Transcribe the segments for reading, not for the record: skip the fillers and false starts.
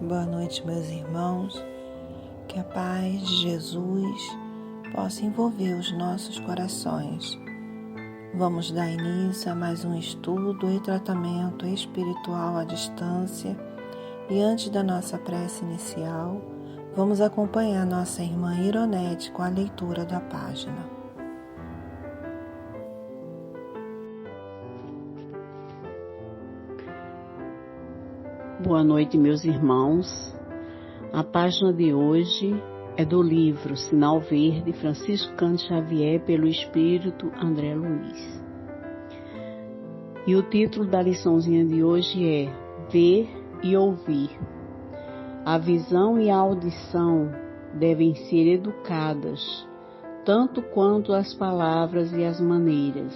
Boa noite, meus irmãos. Que a paz de Jesus possa envolver os nossos corações. Vamos dar início a mais um estudo e tratamento espiritual à distância. E antes da nossa prece inicial, vamos acompanhar nossa irmã Ironete com a leitura da página. Boa noite, meus irmãos. A página de hoje é do livro Sinal Verde, Francisco Cândido Xavier, pelo Espírito André Luiz. E o título da liçãozinha de hoje é Ver e Ouvir. A visão e a audição devem ser educadas, tanto quanto as palavras e as maneiras.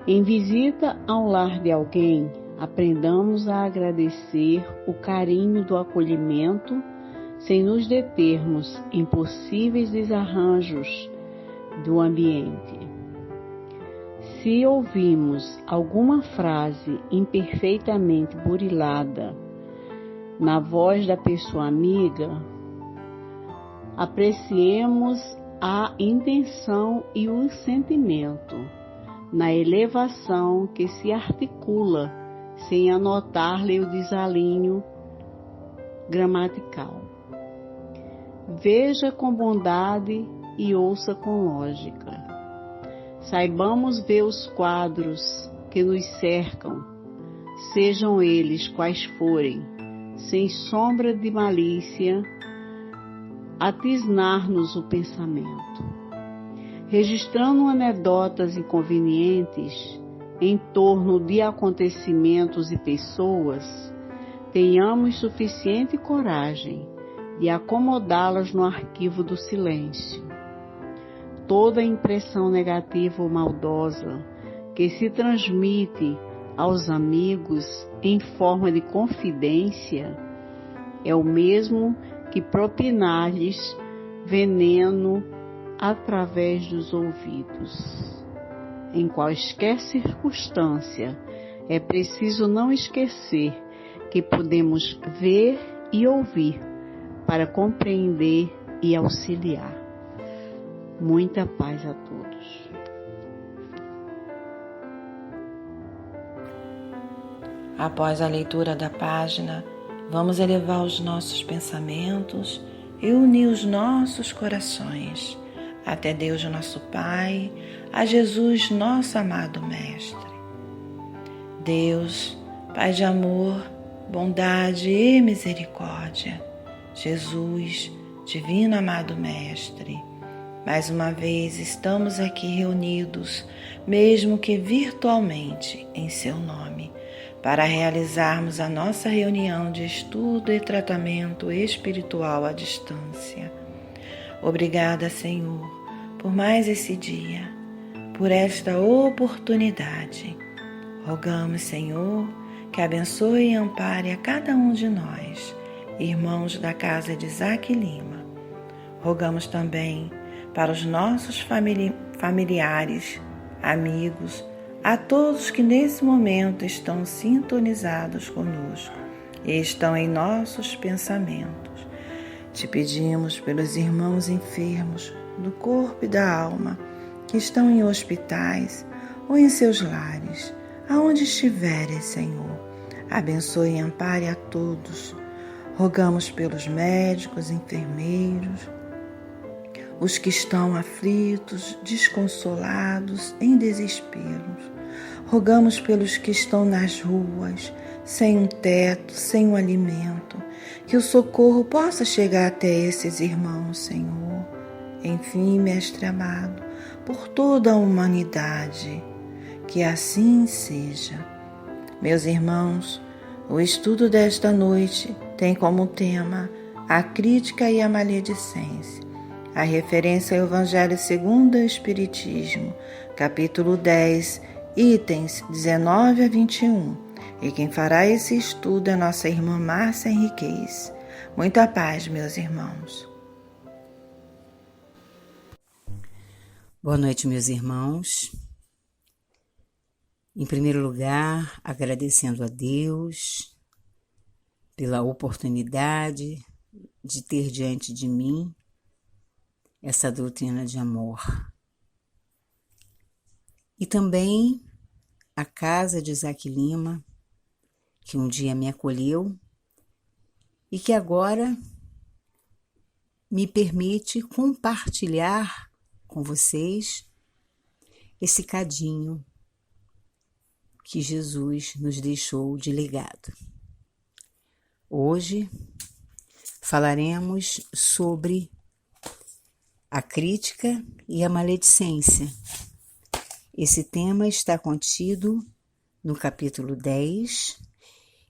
Em visita ao lar de alguém, aprendamos a agradecer o carinho do acolhimento sem nos determos em possíveis desarranjos do ambiente. Se ouvimos alguma frase imperfeitamente burilada na voz da pessoa amiga, apreciemos a intenção e o sentimento na elevação que se articula sem anotar-lhe o desalinho gramatical. Veja com bondade e ouça com lógica. Saibamos ver os quadros que nos cercam, sejam eles quais forem, sem sombra de malícia, atisnar-nos o pensamento. Registrando anedotas inconvenientes em torno de acontecimentos e pessoas, tenhamos suficiente coragem de acomodá-las no arquivo do silêncio. Toda impressão negativa ou maldosa que se transmite aos amigos em forma de confidência é o mesmo que propinar-lhes veneno através dos ouvidos. Em quaisquer circunstância, é preciso não esquecer que podemos ver e ouvir para compreender e auxiliar. Muita paz a todos. Após a leitura da página, vamos elevar os nossos pensamentos e unir os nossos corações até Deus, nosso Pai, a Jesus, nosso amado Mestre. Deus, Pai de amor, bondade e misericórdia, Jesus, divino amado Mestre, mais uma vez estamos aqui reunidos, mesmo que virtualmente, em Seu nome, para realizarmos a nossa reunião de estudo e tratamento espiritual à distância. Obrigada, Senhor, por mais esse dia, por esta oportunidade. Rogamos, Senhor, que abençoe e ampare a cada um de nós, irmãos da casa de Isaac Lima. Rogamos também para os nossos familiares, amigos, a todos que nesse momento estão sintonizados conosco e estão em nossos pensamentos. Te pedimos pelos irmãos enfermos do corpo e da alma que estão em hospitais ou em seus lares, aonde estiverem, Senhor. Abençoe e ampare a todos. Rogamos pelos médicos, enfermeiros, os que estão aflitos, desconsolados, em desespero. Rogamos pelos que estão nas ruas, sem um teto, sem um alimento, que o socorro possa chegar até esses irmãos, Senhor. Enfim, Mestre amado, por toda a humanidade, que assim seja. Meus irmãos, o estudo desta noite tem como tema a crítica e a maledicência. A referência ao Evangelho segundo o Espiritismo, capítulo 10, itens 19 a 21. E quem fará esse estudo é nossa irmã Márcia Henriquez. Muita paz, meus irmãos. Boa noite, meus irmãos. Em primeiro lugar, agradecendo a Deus pela oportunidade de ter diante de mim essa doutrina de amor. E também a casa de Isaac Lima, que um dia me acolheu e que agora me permite compartilhar com vocês esse cadinho que Jesus nos deixou de legado. Hoje falaremos sobre a crítica e a maledicência. Esse tema está contido no capítulo 10,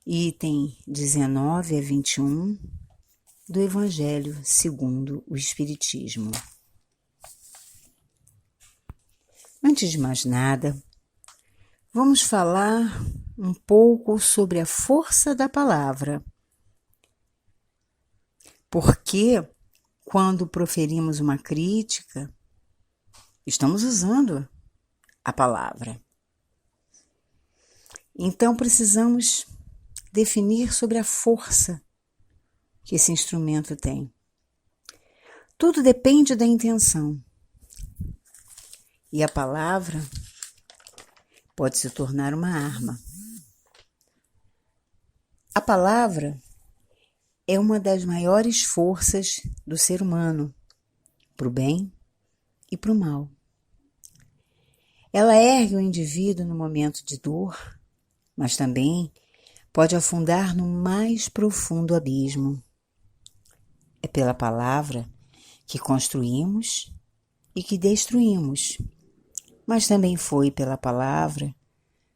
item 19 a 21 do Evangelho segundo o Espiritismo. Antes de mais nada, vamos falar um pouco sobre a força da palavra. Porque quando proferimos uma crítica, estamos usando a palavra. Então precisamos definir sobre a força que esse instrumento tem. Tudo depende da intenção. E a palavra pode se tornar uma arma. A palavra é uma das maiores forças do ser humano, para o bem e para o mal. Ela ergue o indivíduo no momento de dor, mas também pode afundar no mais profundo abismo. É pela palavra que construímos e que destruímos, mas também foi pela palavra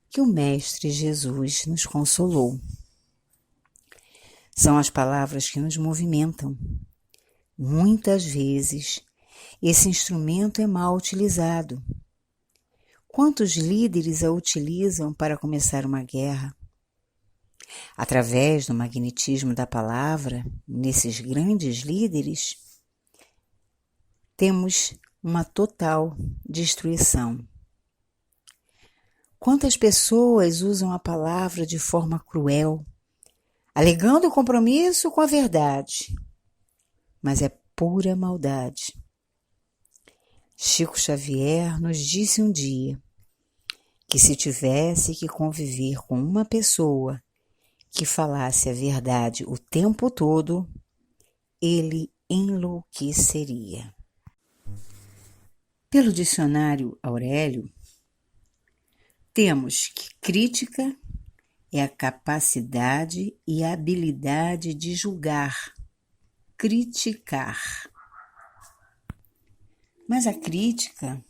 que o Mestre Jesus nos consolou. São as palavras que nos movimentam. Muitas vezes, esse instrumento é mal utilizado. Quantos líderes a utilizam para começar uma guerra? Através do magnetismo da palavra, nesses grandes líderes, temos uma total destruição. Quantas pessoas usam a palavra de forma cruel, alegando compromisso com a verdade, mas é pura maldade. Chico Xavier nos disse um dia que se tivesse que conviver com uma pessoa que falasse a verdade o tempo todo, ele enlouqueceria. Pelo dicionário Aurélio, temos que crítica é a capacidade e a habilidade de julgar, criticar. Mas a crítica,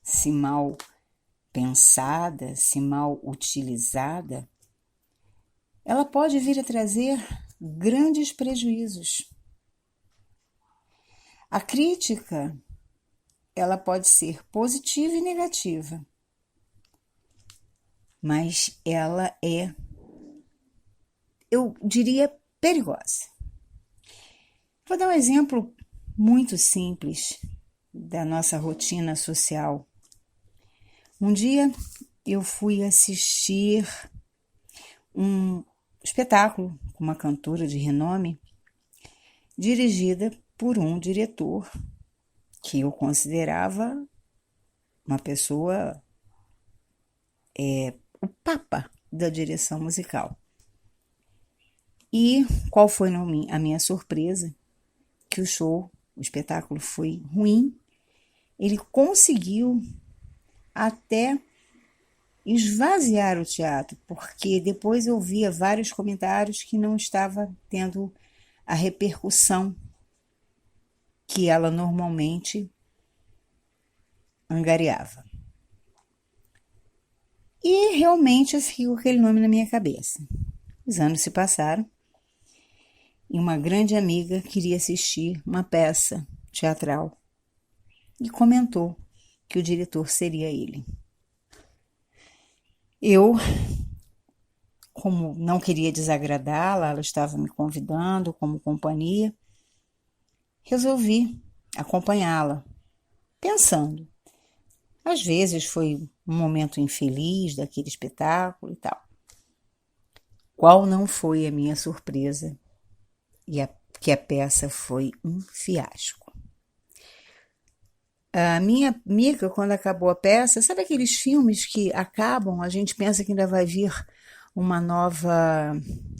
se mal pensada, se mal utilizada, ela pode vir a trazer grandes prejuízos. A crítica, ela pode ser positiva e negativa, mas ela é, eu diria, perigosa. Vou dar um exemplo muito simples da nossa rotina social. Um dia eu fui assistir um espetáculo com uma cantora de renome, dirigida por um diretor que eu considerava uma pessoa, o papa da direção musical. E qual foi a minha surpresa? Que o espetáculo foi ruim. Ele conseguiu até esvaziar o teatro, porque depois eu via vários comentários que não estava tendo a repercussão que ela normalmente angariava. E realmente eu fiquei com aquele nome na minha cabeça. Os anos se passaram e uma grande amiga queria assistir uma peça teatral e comentou que o diretor seria ele. Eu, como não queria desagradá-la, ela estava me convidando como companhia, resolvi acompanhá-la, pensando. Às vezes foi um momento infeliz daquele espetáculo e tal. Qual não foi a minha surpresa que a peça foi um fiasco. A minha amiga, quando acabou a peça, sabe aqueles filmes que acabam, a gente pensa que ainda vai vir uma nova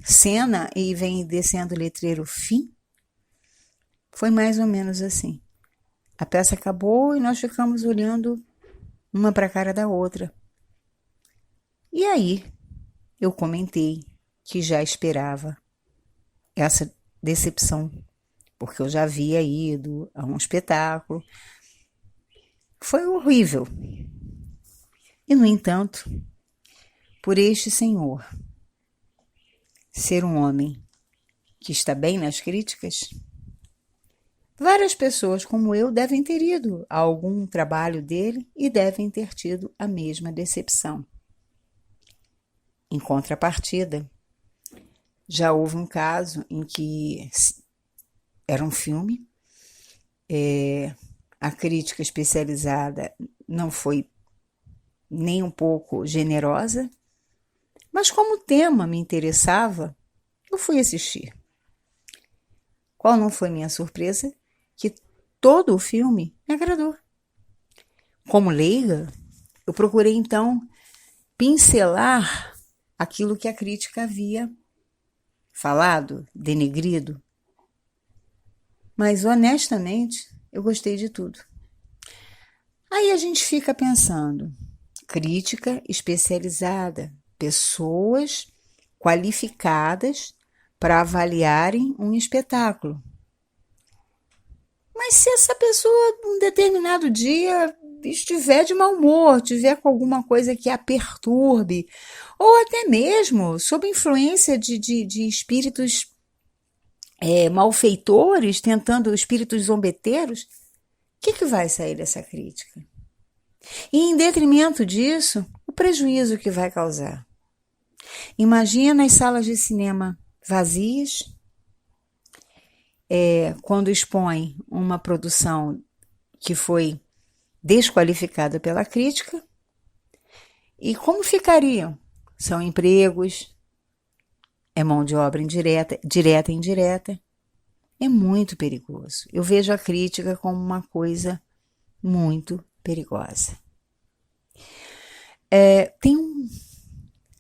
cena e vem descendo o letreiro fim? Foi mais ou menos assim. A peça acabou e nós ficamos olhando uma para a cara da outra. E aí eu comentei que já esperava essa decepção, porque eu já havia ido a um espetáculo. Foi horrível. E, no entanto, por este senhor ser um homem que está bem nas críticas, várias pessoas como eu devem ter ido a algum trabalho dele e devem ter tido a mesma decepção. Em contrapartida, já houve um caso em que era um filme, a crítica especializada não foi nem um pouco generosa, mas como o tema me interessava, eu fui assistir. Qual não foi minha surpresa? Que todo o filme me agradou. Como leiga, eu procurei então pincelar aquilo que a crítica havia falado, denegrido. Mas honestamente, eu gostei de tudo. Aí a gente fica pensando, crítica especializada, pessoas qualificadas para avaliarem um espetáculo. Mas se essa pessoa, num determinado dia, estiver de mau humor, tiver com alguma coisa que a perturbe, ou até mesmo sob influência de espíritos malfeitores, espíritos zombeteiros, o que vai sair dessa crítica? E em detrimento disso, o prejuízo que vai causar. Imagina as salas de cinema vazias, quando expõe uma produção que foi desqualificada pela crítica, e como ficariam? São empregos, é mão de obra indireta, direta e indireta. É muito perigoso. Eu vejo a crítica como uma coisa muito perigosa. Tem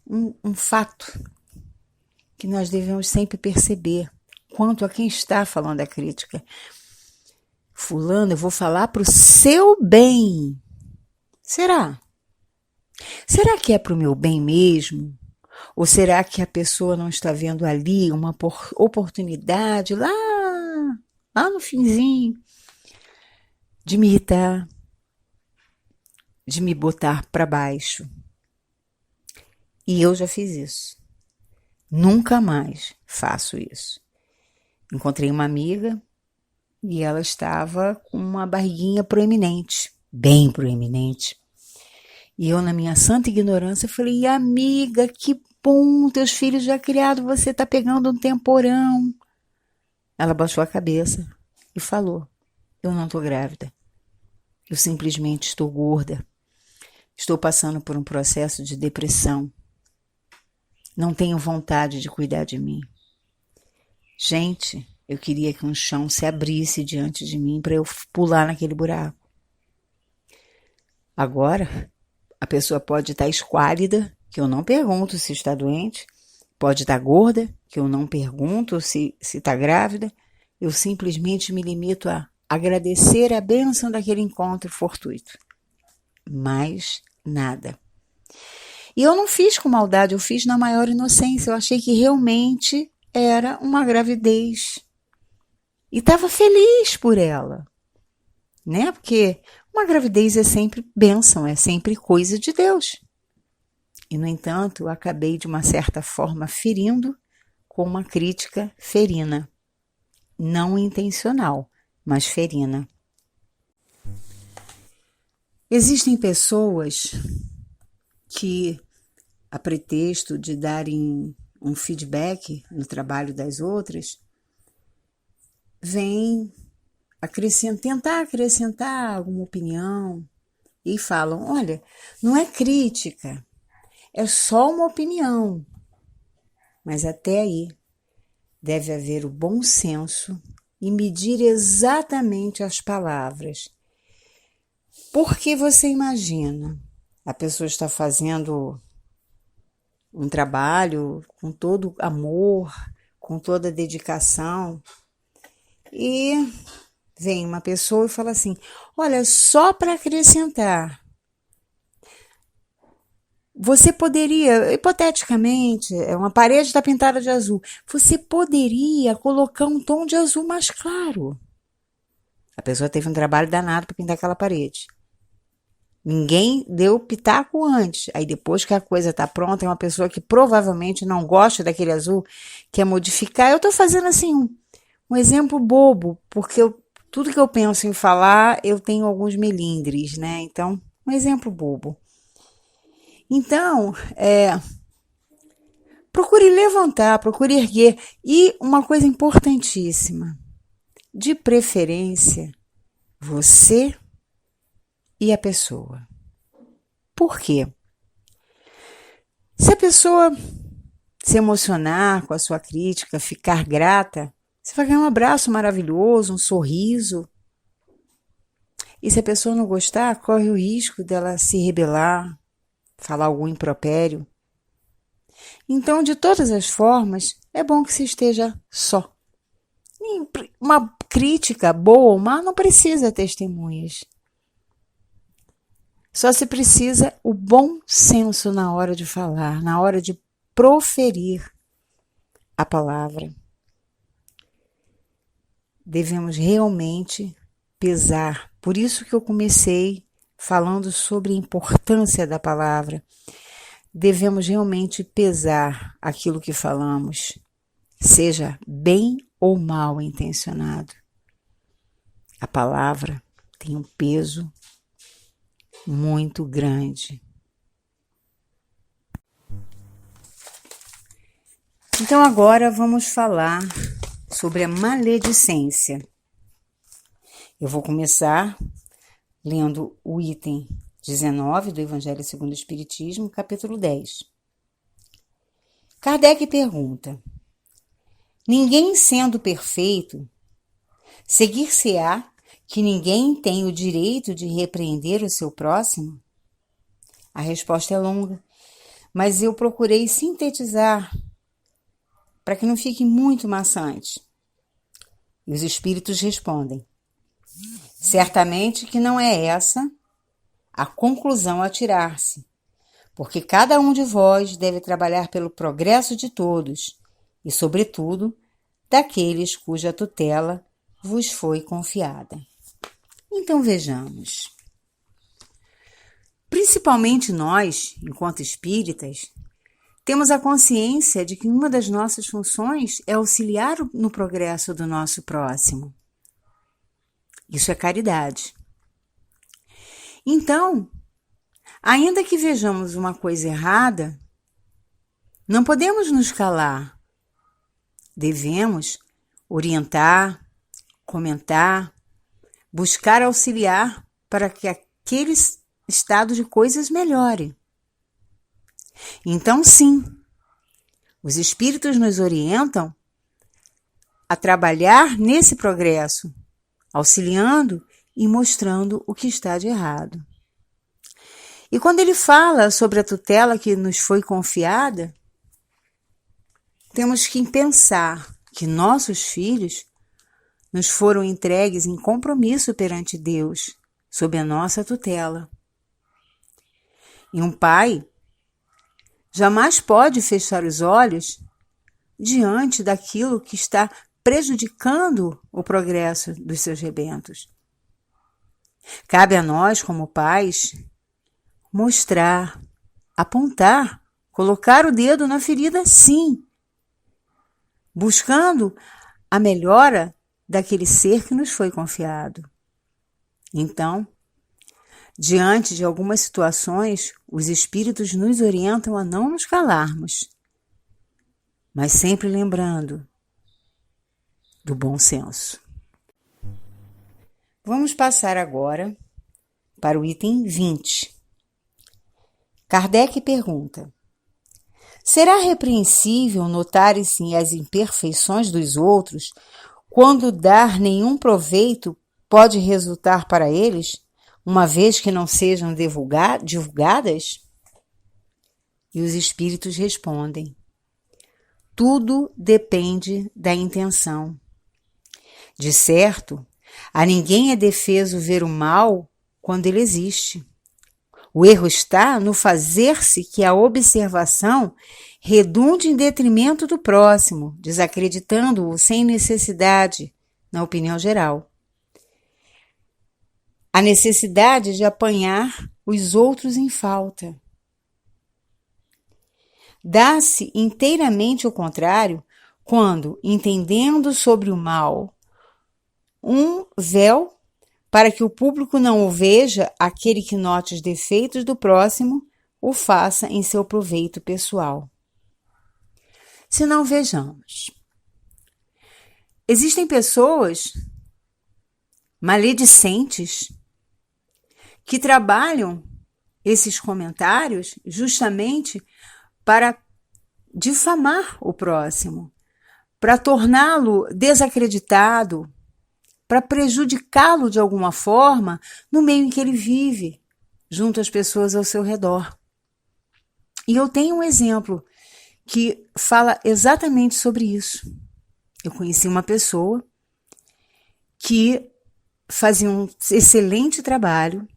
um fato que nós devemos sempre perceber quanto a quem está falando a crítica. Fulano, eu vou falar para o seu bem. Será? Será que é para o meu bem mesmo? Ou será que a pessoa não está vendo ali uma oportunidade lá no finzinho de me irritar, de me botar para baixo? E eu já fiz isso. Nunca mais faço isso. Encontrei uma amiga e ela estava com uma barriguinha proeminente, bem proeminente. E eu, na minha santa ignorância, falei, amiga, que bom, teus filhos já criados, você está pegando um temporão. Ela baixou a cabeça e falou, eu não estou grávida. Eu simplesmente estou gorda. Estou passando por um processo de depressão. Não tenho vontade de cuidar de mim. Gente, eu queria que um chão se abrisse diante de mim para eu pular naquele buraco. Agora, a pessoa pode estar esquálida, que eu não pergunto se está doente, pode estar gorda, que eu não pergunto se está grávida, eu simplesmente me limito a agradecer a bênção daquele encontro fortuito. Mais nada. E eu não fiz com maldade, eu fiz na maior inocência, eu achei que realmente era uma gravidez. E estava feliz por ela, né? Porque uma gravidez é sempre bênção, é sempre coisa de Deus. E, no entanto, eu acabei, de uma certa forma, ferindo com uma crítica ferina. Não intencional, mas ferina. Existem pessoas que, a pretexto de darem um feedback no trabalho das outras, vêm tentar acrescentar alguma opinião e falam, olha, não é crítica, é só uma opinião. mas até aí deve haver o bom senso e medir exatamente as palavras. Porque você imagina, a pessoa está fazendo um trabalho com todo amor, com toda dedicação, e vem uma pessoa e fala assim: olha, só para acrescentar, você poderia, hipoteticamente, uma parede está pintada de azul, você poderia colocar um tom de azul mais claro. A pessoa teve um trabalho danado para pintar aquela parede. Ninguém deu pitaco antes. Aí depois que a coisa está pronta, é uma pessoa que provavelmente não gosta daquele azul, quer modificar. Eu estou fazendo assim um exemplo bobo, porque tudo que eu penso em falar, eu tenho alguns melindres, né? Então, um exemplo bobo. Então, procure levantar, procure erguer. E uma coisa importantíssima, de preferência, você e a pessoa. Por quê? Se a pessoa se emocionar com a sua crítica, ficar grata, você vai ganhar um abraço maravilhoso, um sorriso. E se a pessoa não gostar, corre o risco dela se rebelar, falar algum impropério. Então, de todas as formas, é bom que se esteja só. Uma crítica boa ou má não precisa testemunhas. Só se precisa o bom senso na hora de falar, na hora de proferir a palavra. Devemos realmente pesar. Por isso que eu comecei falando sobre a importância da palavra. Devemos realmente pesar aquilo que falamos, seja bem ou mal intencionado. A palavra tem um peso muito grande. Então agora vamos falar sobre a maledicência. Eu vou começar lendo o item 19 do Evangelho segundo o Espiritismo, capítulo 10. Kardec pergunta: ninguém sendo perfeito, seguir-se-á que ninguém tem o direito de repreender o seu próximo? A resposta é longa, mas eu procurei sintetizar para que não fique muito maçante. E os espíritos respondem: certamente que não é essa a conclusão a tirar-se, porque cada um de vós deve trabalhar pelo progresso de todos e, sobretudo, daqueles cuja tutela vos foi confiada. Então vejamos. Principalmente nós, enquanto espíritas, temos a consciência de que uma das nossas funções é auxiliar no progresso do nosso próximo. Isso é caridade. Então, ainda que vejamos uma coisa errada, não podemos nos calar. Devemos orientar, comentar, buscar auxiliar para que aquele estado de coisas melhore. Então, sim, os espíritos nos orientam a trabalhar nesse progresso, auxiliando e mostrando o que está de errado. E quando ele fala sobre a tutela que nos foi confiada, temos que pensar que nossos filhos nos foram entregues em compromisso perante Deus, sob a nossa tutela. E um pai jamais pode fechar os olhos diante daquilo que está prejudicando o progresso dos seus rebentos. Cabe a nós, como pais, mostrar, apontar, colocar o dedo na ferida, sim, buscando a melhora daquele ser que nos foi confiado. Então, diante de algumas situações, os espíritos nos orientam a não nos calarmos, mas sempre lembrando do bom senso. Vamos passar agora para o item 20. Kardec pergunta: Será repreensível notarem-se as imperfeições dos outros quando dar nenhum proveito pode resultar para eles, uma vez que não sejam divulgadas? E os espíritos respondem: tudo depende da intenção. De certo, a ninguém é defeso ver o mal quando ele existe. O erro está no fazer-se que a observação redunde em detrimento do próximo, desacreditando-o sem necessidade, na opinião geral. A necessidade de apanhar os outros em falta. Dá-se inteiramente o contrário quando, entendendo sobre o mal um véu, para que o público não o veja, aquele que note os defeitos do próximo, o faça em seu proveito pessoal. Se não, vejamos. Existem pessoas maledicentes que trabalham esses comentários justamente para difamar o próximo, para torná-lo desacreditado, para prejudicá-lo de alguma forma no meio em que ele vive, junto às pessoas ao seu redor. E eu tenho um exemplo que fala exatamente sobre isso. Eu conheci uma pessoa que fazia um excelente trabalho,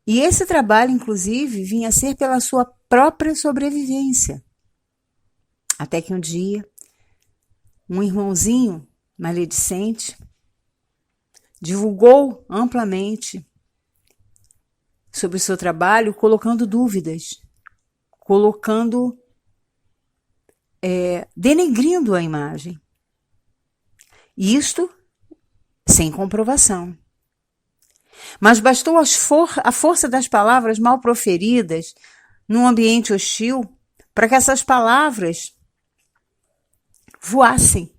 e esse trabalho, inclusive, vinha a ser pela sua própria sobrevivência. Até que um dia, um irmãozinho maledicente divulgou amplamente sobre o seu trabalho, colocando dúvidas, denegrindo a imagem. Isto sem comprovação. Mas bastou a força das palavras mal proferidas num ambiente hostil para que essas palavras voassem,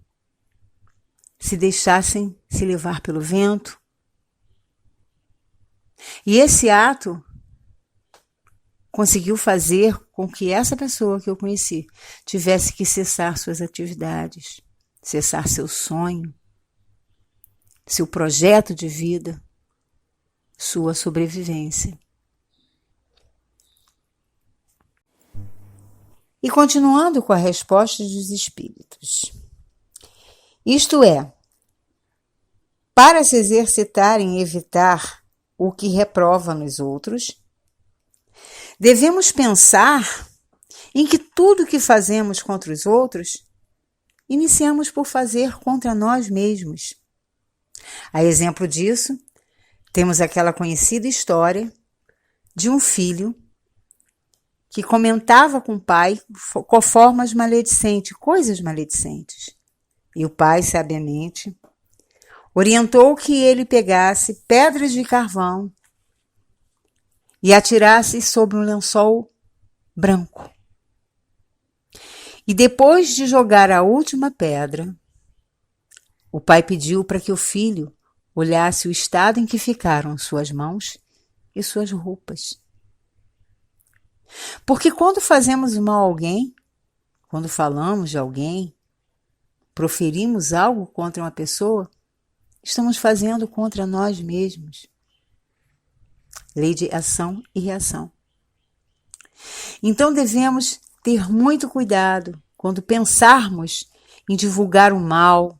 se deixassem se levar pelo vento. E esse ato conseguiu fazer com que essa pessoa que eu conheci tivesse que cessar suas atividades, cessar seu sonho, seu projeto de vida, sua sobrevivência. E continuando com a resposta dos espíritos. Isto é, para se exercitar em evitar o que reprova nos outros, devemos pensar em que tudo que fazemos contra os outros, iniciamos por fazer contra nós mesmos. A exemplo disso, temos aquela conhecida história de um filho que comentava com o pai com formas maledicentes, coisas maledicentes. E o pai, sabiamente, orientou que ele pegasse pedras de carvão e atirasse sobre um lençol branco. E depois de jogar a última pedra, o pai pediu para que o filho olhasse o estado em que ficaram suas mãos e suas roupas. Porque quando fazemos mal a alguém, quando falamos de alguém, proferimos algo contra uma pessoa, estamos fazendo contra nós mesmos. Lei de ação e reação. Então devemos ter muito cuidado quando pensarmos em divulgar o mal.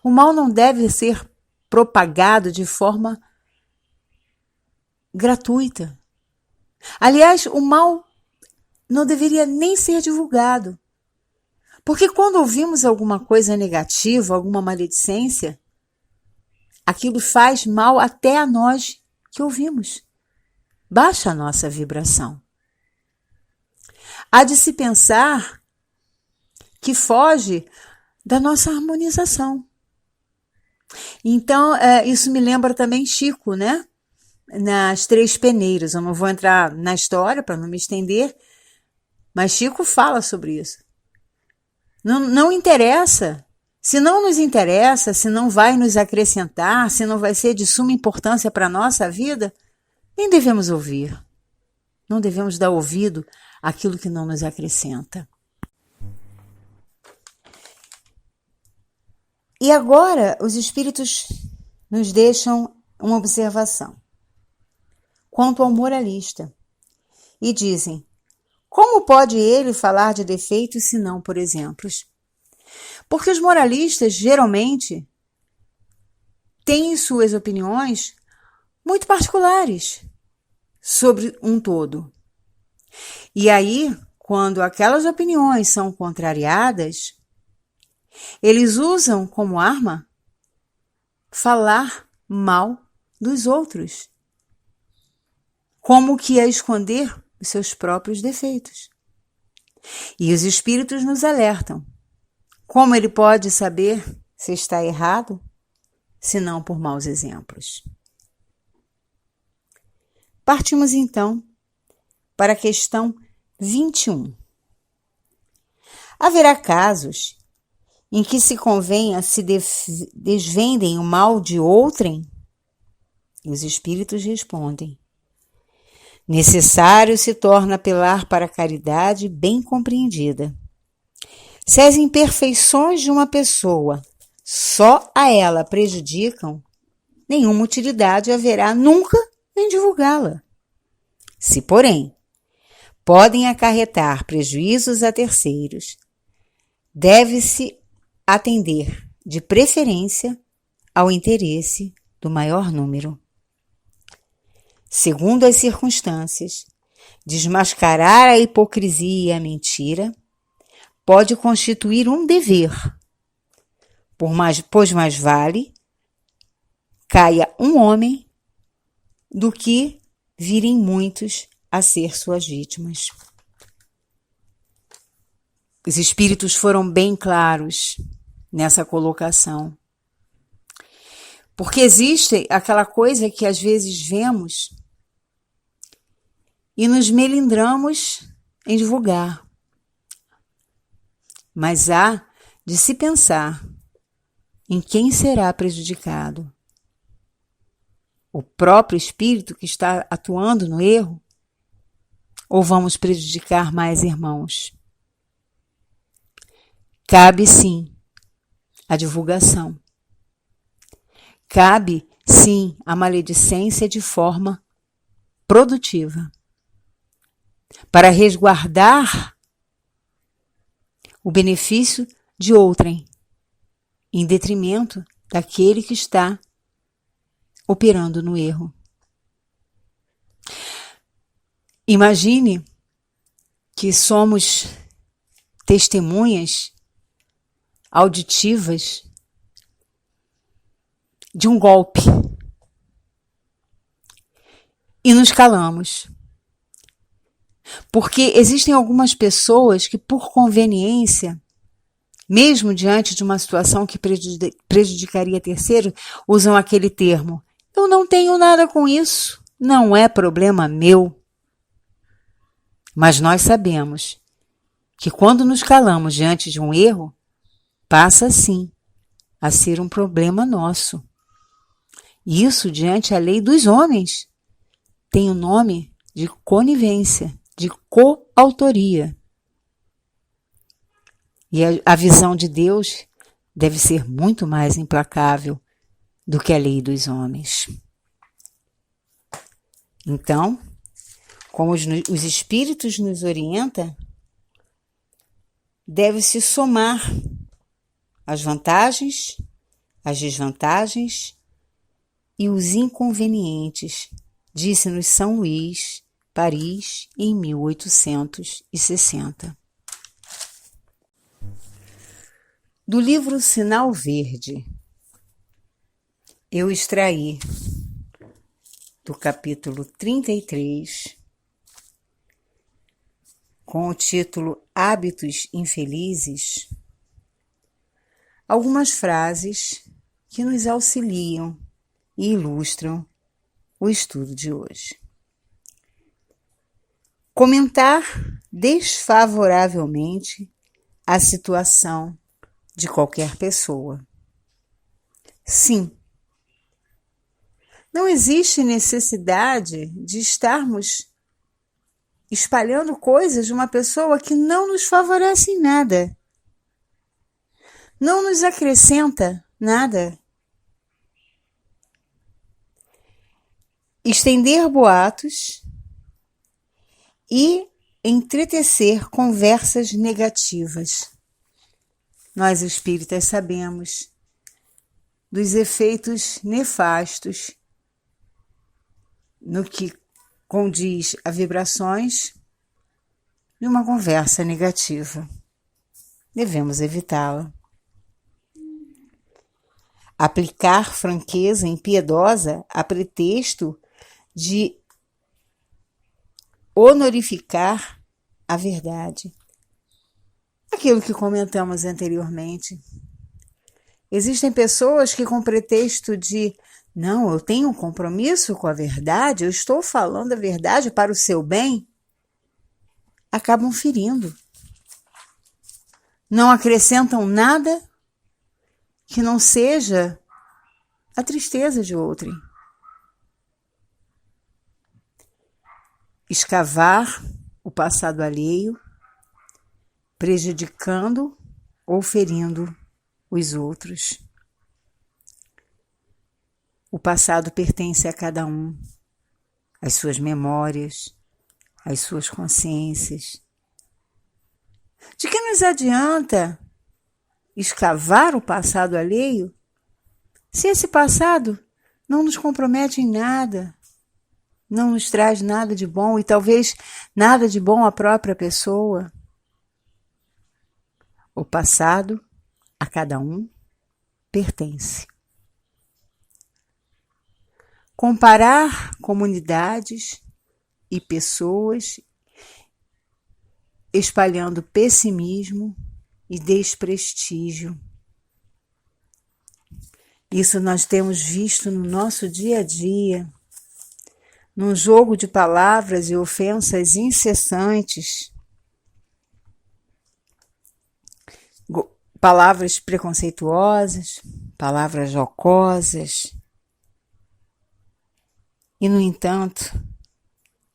O mal não deve ser propagado de forma gratuita. Aliás, o mal não deveria nem ser divulgado. Porque quando ouvimos alguma coisa negativa, alguma maledicência, aquilo faz mal até a nós que ouvimos. Baixa a nossa vibração. Há de se pensar que foge da nossa harmonização. Então, isso me lembra também Chico, né? Nas Três Peneiras. Eu não vou entrar na história para não me estender, mas Chico fala sobre isso. Não interessa. Se não nos interessa, se não vai nos acrescentar, se não vai ser de suma importância para a nossa vida, nem devemos ouvir. Não devemos dar ouvido aquilo que não nos acrescenta. E agora os espíritos nos deixam uma observação quanto ao moralista e dizem: como pode ele falar de defeitos se não por exemplos? Porque os moralistas geralmente têm suas opiniões muito particulares sobre um todo. E aí, quando aquelas opiniões são contrariadas, eles usam como arma falar mal dos outros, como que a esconder os seus próprios defeitos. E os espíritos nos alertam. Como ele pode saber se está errado, se não por maus exemplos? Partimos então para a questão 21. Haverá casos em que se convenha se desvendem o mal de outrem? E os espíritos respondem: necessário se torna apelar para a caridade bem compreendida. Se as imperfeições de uma pessoa só a ela prejudicam, nenhuma utilidade haverá nunca em divulgá-la. Se, porém, podem acarretar prejuízos a terceiros, deve-se atender, de preferência, ao interesse do maior número. Segundo as circunstâncias, desmascarar a hipocrisia e a mentira pode constituir um dever, pois mais vale caia um homem do que virem muitos a ser suas vítimas. Os espíritos foram bem claros nessa colocação. Porque existe aquela coisa que às vezes vemos e nos melindramos em divulgar. Mas há de se pensar em quem será prejudicado. O próprio espírito que está atuando no erro? Ou vamos prejudicar mais irmãos? Cabe sim a divulgação. Cabe sim a maledicência de forma produtiva, para resguardar o benefício de outrem, em detrimento daquele que está operando no erro. Imagine que somos testemunhas auditivas de um golpe e nos calamos. Porque existem algumas pessoas que, por conveniência, mesmo diante de uma situação que prejudicaria terceiro, usam aquele termo: eu não tenho nada com isso, não é problema meu. Mas nós sabemos que quando nos calamos diante de um erro, passa sim a ser um problema nosso. Isso, diante a lei dos homens, tem o nome de conivência, de coautoria. E a visão de Deus deve ser muito mais implacável do que a lei dos homens. Então, como os espíritos nos orientam, deve-se somar as vantagens, as desvantagens e os inconvenientes, disse-nos São Luís, Paris, em 1860. Do livro Sinal Verde, eu extraí do capítulo 33, com o título Hábitos Infelizes, algumas frases que nos auxiliam e ilustram o estudo de hoje. Comentar desfavoravelmente a situação de qualquer pessoa. Sim, não existe necessidade de estarmos espalhando coisas de uma pessoa que não nos favorece em nada, não nos acrescenta nada. Estender boatos e entretecer conversas negativas. Nós espíritas sabemos dos efeitos nefastos no que condiz a vibrações de uma conversa negativa. Devemos evitá-la. Aplicar franqueza impiedosa a pretexto de honorificar a verdade. Aquilo que comentamos anteriormente. Existem pessoas que, com pretexto de não, eu tenho um compromisso com a verdade, eu estou falando a verdade para o seu bem, acabam ferindo. Não acrescentam nada que não seja a tristeza de outrem. Escavar o passado alheio, prejudicando ou ferindo os outros. O passado pertence a cada um, as suas memórias, as suas consciências. De que nos adianta escavar o passado alheio se esse passado não nos compromete em nada, não nos traz nada de bom e talvez nada de bom à própria pessoa? O passado a cada um pertence. Comparar comunidades e pessoas espalhando pessimismo e desprestígio. Isso nós temos visto no nosso dia a dia, num jogo de palavras e ofensas incessantes, palavras preconceituosas, palavras jocosas. E, no entanto,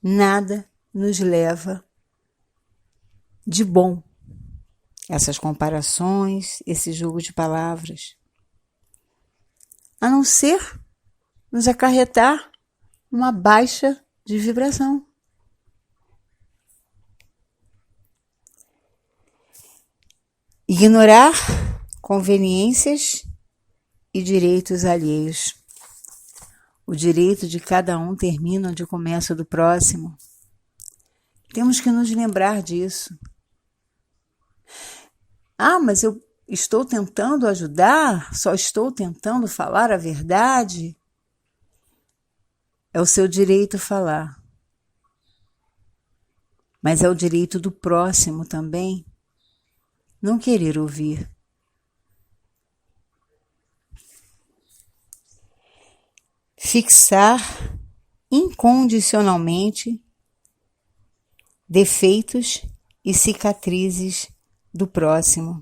nada nos leva de bom essas comparações, esse jogo de palavras, a não ser nos acarretar uma baixa de vibração. Ignorar conveniências e direitos alheios. O direito de cada um termina onde começa o do próximo. Temos que nos lembrar disso. Mas eu estou tentando ajudar, só estou tentando falar a verdade. É o seu direito falar. Mas é o direito do próximo também não querer ouvir. Fixar incondicionalmente defeitos e cicatrizes do próximo.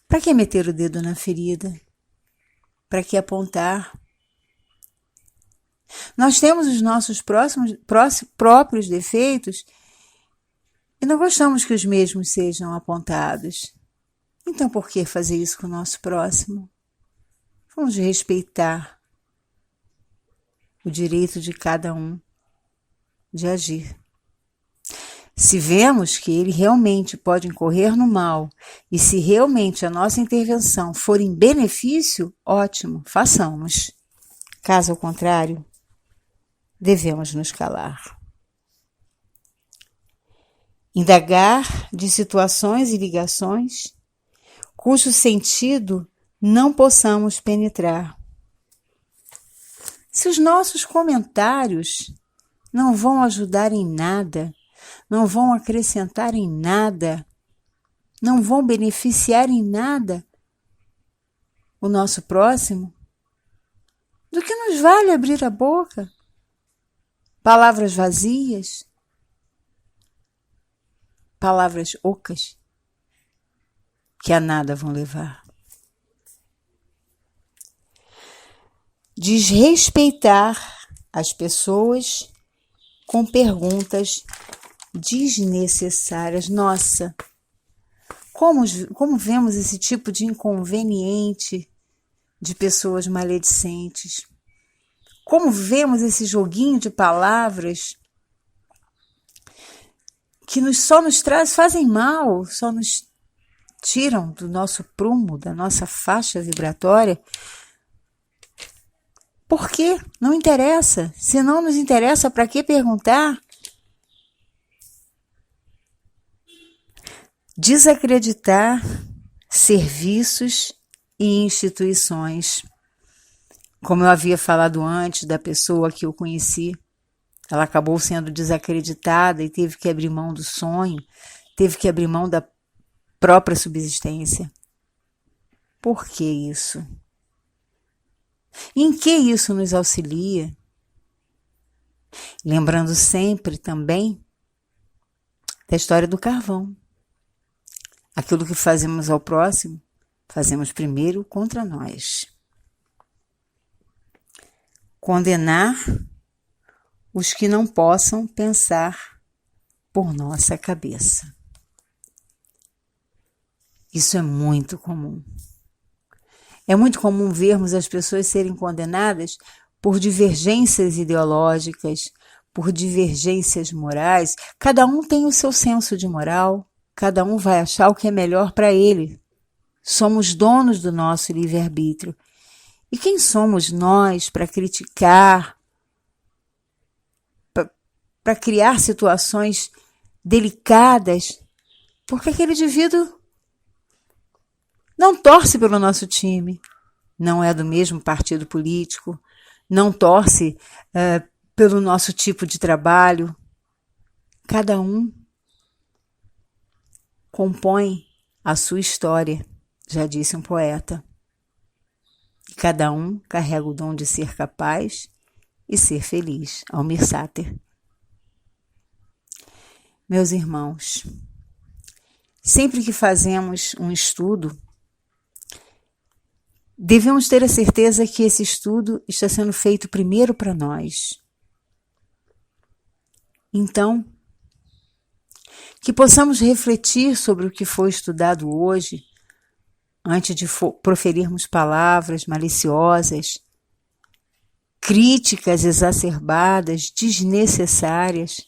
Para que meter o dedo na ferida? Para que apontar? Nós temos os nossos próprios defeitos e não gostamos que os mesmos sejam apontados. Então, por que fazer isso com o nosso próximo? Vamos respeitar o direito de cada um de agir. Se vemos que ele realmente pode incorrer no mal e se realmente a nossa intervenção for em benefício, ótimo, façamos. Caso contrário, devemos nos calar. Indagar de situações e ligações cujo sentido não possamos penetrar. Se os nossos comentários não vão ajudar em nada, não vão acrescentar em nada, não vão beneficiar em nada o nosso próximo, do que nos vale abrir a boca? Palavras vazias, palavras ocas, que a nada vão levar. Desrespeitar as pessoas com perguntas desnecessárias. Nossa, como vemos esse tipo de inconveniente de pessoas maledicentes? Como vemos esse joguinho de palavras que só nos fazem mal, só nos tiram do nosso prumo, da nossa faixa vibratória? Por quê? Não interessa. Se não nos interessa, para que perguntar? Desacreditar serviços e instituições. Como eu havia falado antes da pessoa que eu conheci, ela acabou sendo desacreditada e teve que abrir mão do sonho, teve que abrir mão da própria subsistência. Por que isso? Em que isso nos auxilia? Lembrando sempre também da história do carvão. Aquilo que fazemos ao próximo, fazemos primeiro contra nós. Condenar os que não possam pensar por nossa cabeça. Isso é muito comum. É muito comum vermos as pessoas serem condenadas por divergências ideológicas, por divergências morais. Cada um tem o seu senso de moral, cada um vai achar o que é melhor para ele. Somos donos do nosso livre-arbítrio. E quem somos nós para criticar, para criar situações delicadas, porque aquele indivíduo não torce pelo nosso time, não é do mesmo partido político, não torce pelo nosso tipo de trabalho. Cada um compõe a sua história, já disse um poeta. E cada um carrega o dom de ser capaz e ser feliz. Almir Sater. Meus irmãos, sempre que fazemos um estudo, devemos ter a certeza que esse estudo está sendo feito primeiro para nós. Então, que possamos refletir sobre o que foi estudado hoje, antes de proferirmos palavras maliciosas, críticas exacerbadas, desnecessárias.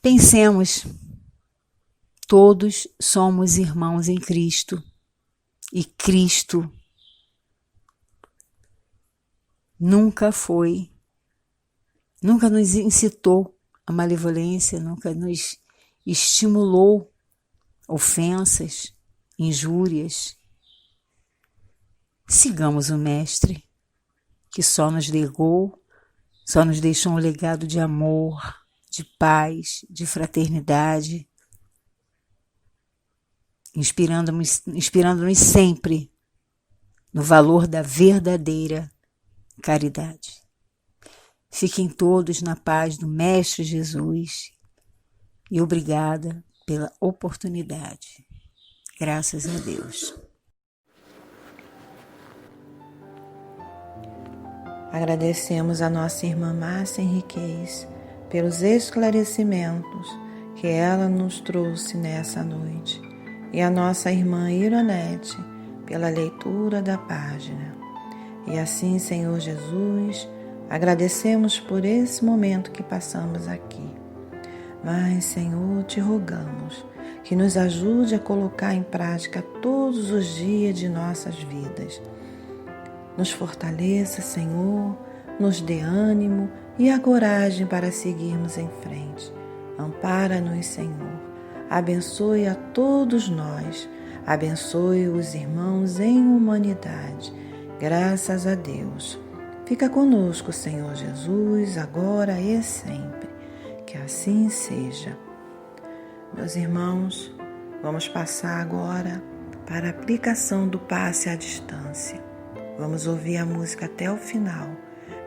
Pensemos, todos somos irmãos em Cristo. E Cristo nunca nos incitou à malevolência, nunca nos estimulou ofensas, injúrias. Sigamos o Mestre, que só nos deixou um legado de amor, de paz, de fraternidade, inspirando-nos sempre no valor da verdadeira caridade. Fiquem todos na paz do Mestre Jesus e obrigada pela oportunidade. Graças a Deus. Agradecemos a nossa irmã Márcia Henriquez pelos esclarecimentos que ela nos trouxe nessa noite, e a nossa irmã Ironete pela leitura da página. E assim, Senhor Jesus, agradecemos por esse momento que passamos aqui. Mas, Senhor, te rogamos que nos ajude a colocar em prática todos os dias de nossas vidas. Nos fortaleça, Senhor, nos dê ânimo e a coragem para seguirmos em frente. Ampara-nos, Senhor. Abençoe a todos nós. Abençoe os irmãos em humanidade. Graças a Deus. Fica conosco, Senhor Jesus, agora e sempre. Que assim seja. Meus irmãos, vamos passar agora para a aplicação do passe à distância. Vamos ouvir a música até o final,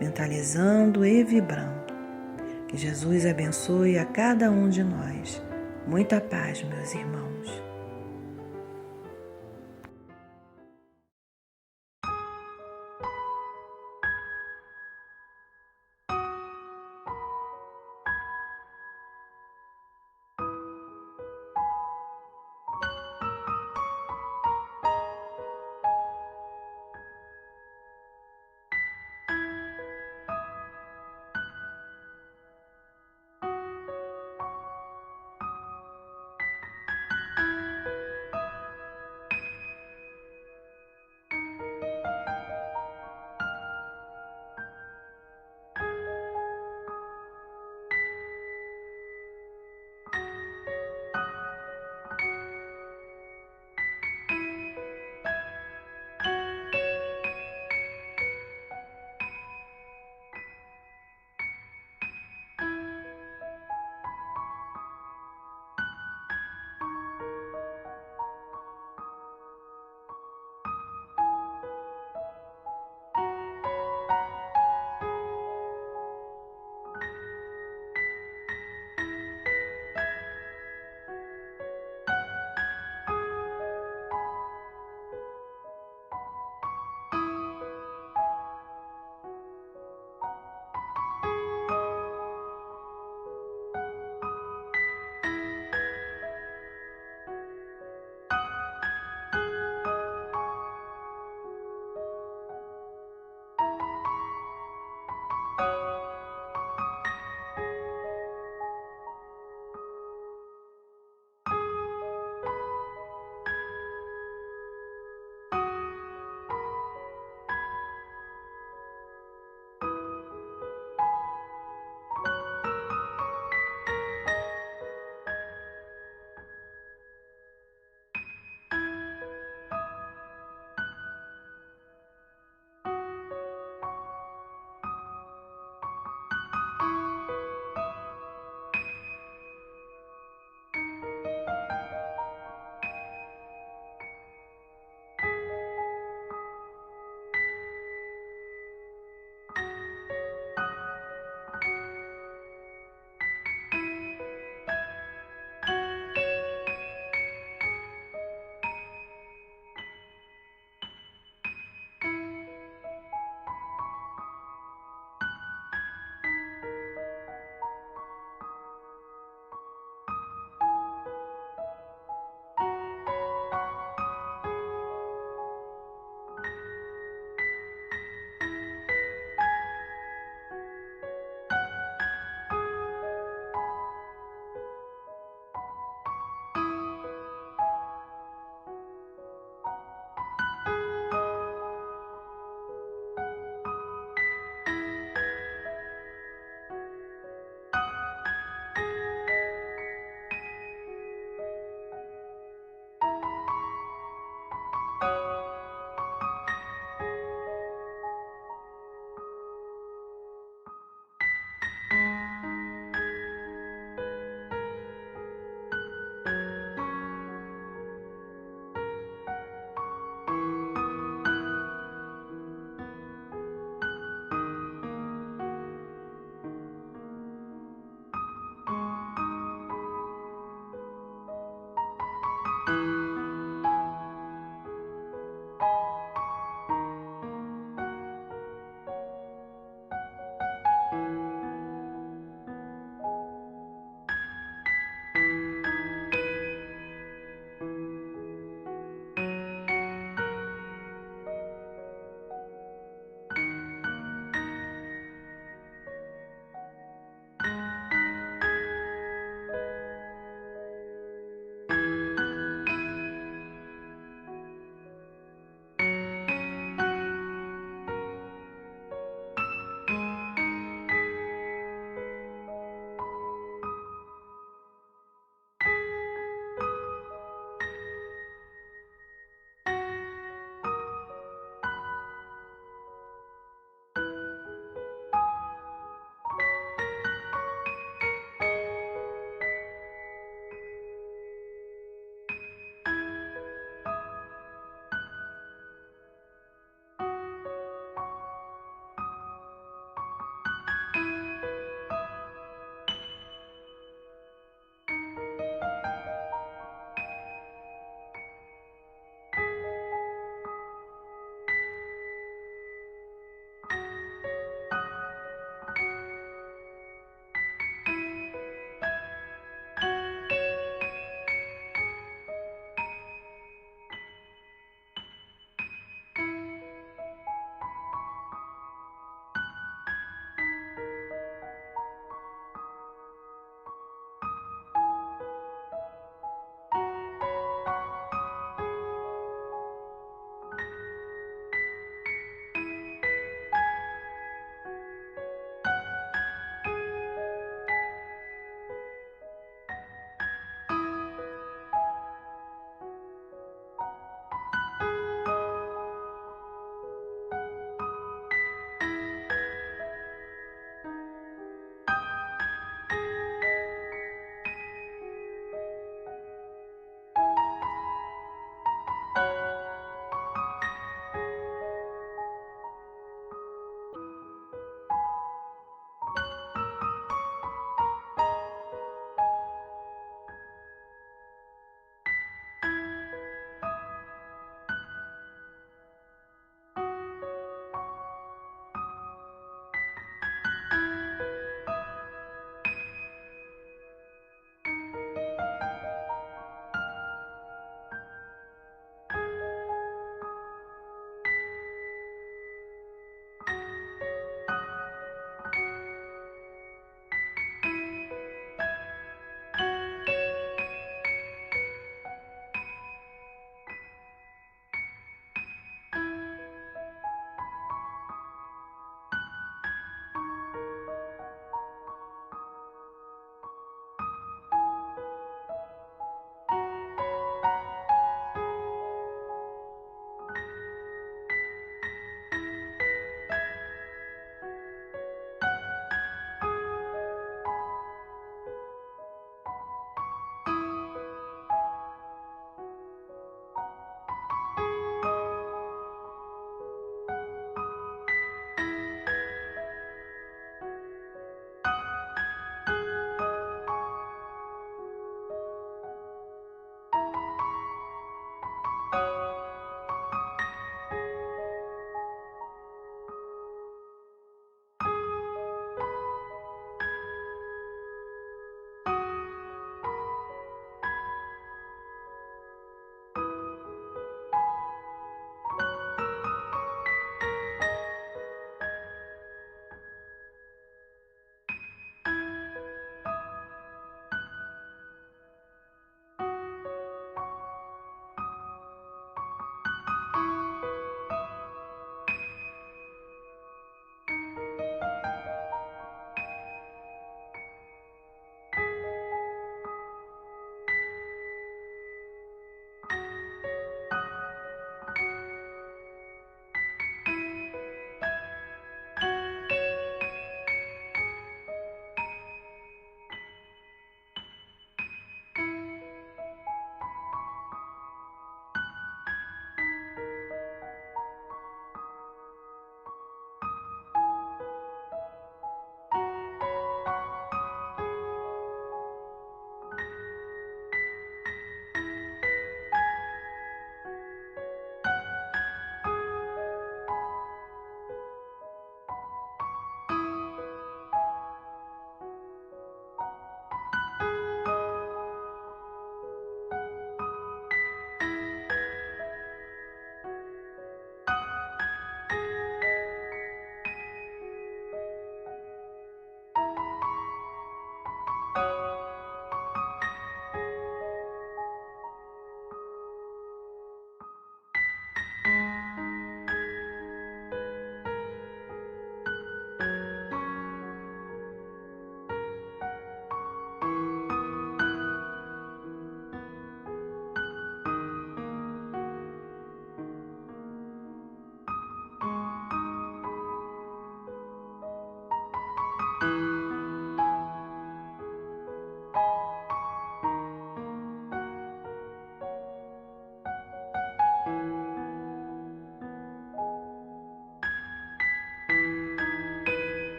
mentalizando e vibrando. Que Jesus abençoe a cada um de nós. Muita paz, meus irmãos.